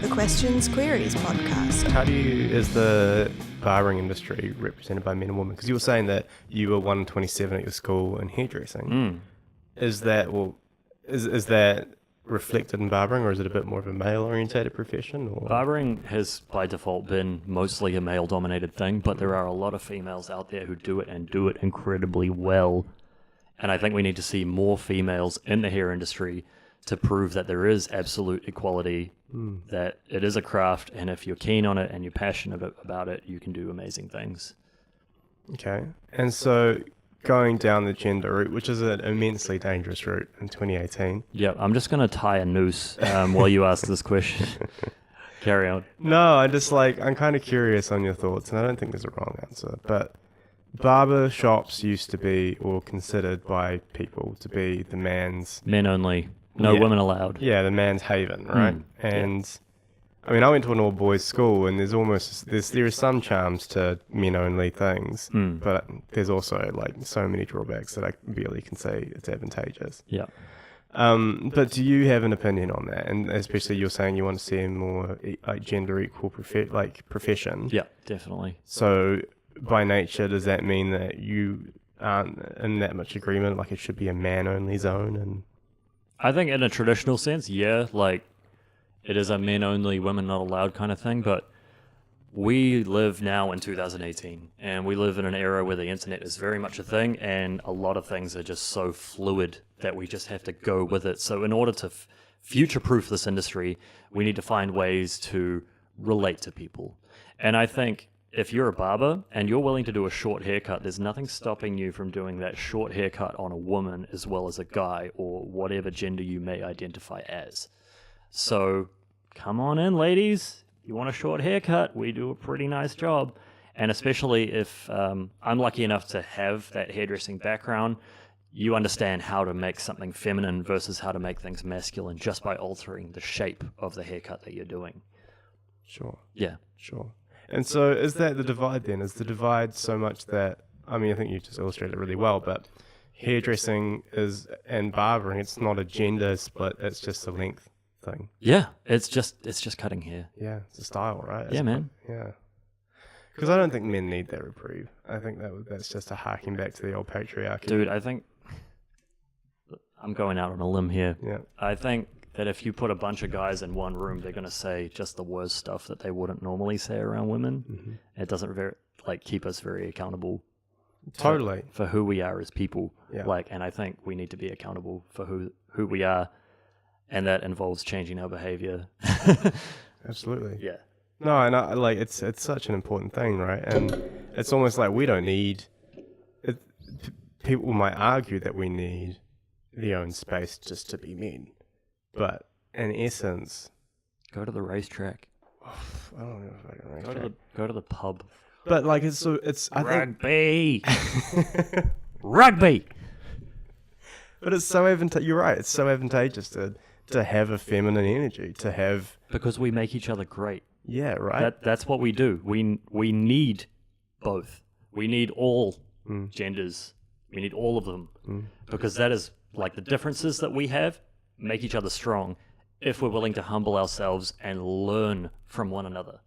the Questions Queries podcast. How is the barbering industry represented by men and women? Because you were saying that you were 1 in 27 at your school in hairdressing. Is that is that reflected in barbering, or is it a bit more of a male-orientated profession? Or? Barbering has by default been mostly a male-dominated thing, but there are a lot of females out there who do it and do it incredibly well. And I think we need to see more females in the hair industry to prove that there is absolute equality, that it is a craft, and if you're keen on it and you're passionate about it, you can do amazing things. Okay. And so going down the gender route, which is an immensely dangerous route in 2018. Yeah, I'm just going to tie a noose while you ask this question. Carry on. No, I'm kind of curious on your thoughts, and I don't think there's a wrong answer, but barber shops used to be, or considered by people to be, the man's... Men only. No women allowed. Yeah, the man's haven, right? And I mean, I went to an all-boys school, and there is some charms to men-only things, but there's also so many drawbacks that I really can say it's advantageous. Yeah. But do you have an opinion on that? And especially you're saying you want to see a more gender equal profession. Yeah, definitely. So by nature, does that mean that you aren't in that much agreement? Like it should be a man-only zone? And I think in a traditional sense, yeah, it is a men-only, women not allowed kind of thing, but we live now in 2018, and we live in an era where the internet is very much a thing, and a lot of things are just so fluid that we just have to go with it. So in order to future-proof this industry, we need to find ways to relate to people. And I think if you're a barber and you're willing to do a short haircut, there's nothing stopping you from doing that short haircut on a woman as well as a guy, or whatever gender you may identify as. So come on in, ladies. You want a short haircut? We do a pretty nice job. And especially if I'm lucky enough to have that hairdressing background, you understand how to make something feminine versus how to make things masculine just by altering the shape of the haircut that you're doing. Sure. Yeah. Sure. And so is that the divide then? Is the divide so much that, I mean, I think you just illustrated it really well, but hairdressing and barbering, it's not a gender split, it's just a length thing. Yeah, it's just cutting hair. Yeah, it's a style, right? Yeah, man. Yeah. Because I don't think men need that reprieve. I think that's just a harking back to the old patriarchy. Dude, I think I'm going out on a limb here. Yeah. I think that if you put a bunch of guys in one room, they're going to say just the worst stuff that they wouldn't normally say around women. Mm-hmm. It doesn't keep us very accountable. Totally. For who we are as people. Yeah. And I think we need to be accountable for who we are, and that involves changing our behavior. Absolutely. Yeah. No, and it's such an important thing, right? And it's almost like we don't need it. People might argue that we need their own space just to be men. But in essence, go to the racetrack. I don't know if I can racetrack. Go to the pub. But rugby. Rugby. But it's so You're right. It's so advantageous to have a feminine energy, to have, because we make each other great. Yeah, right. That's what we do. We need both. We need all genders. We need all of them because that is the differences that we have make each other strong if we're willing to humble ourselves and learn from one another.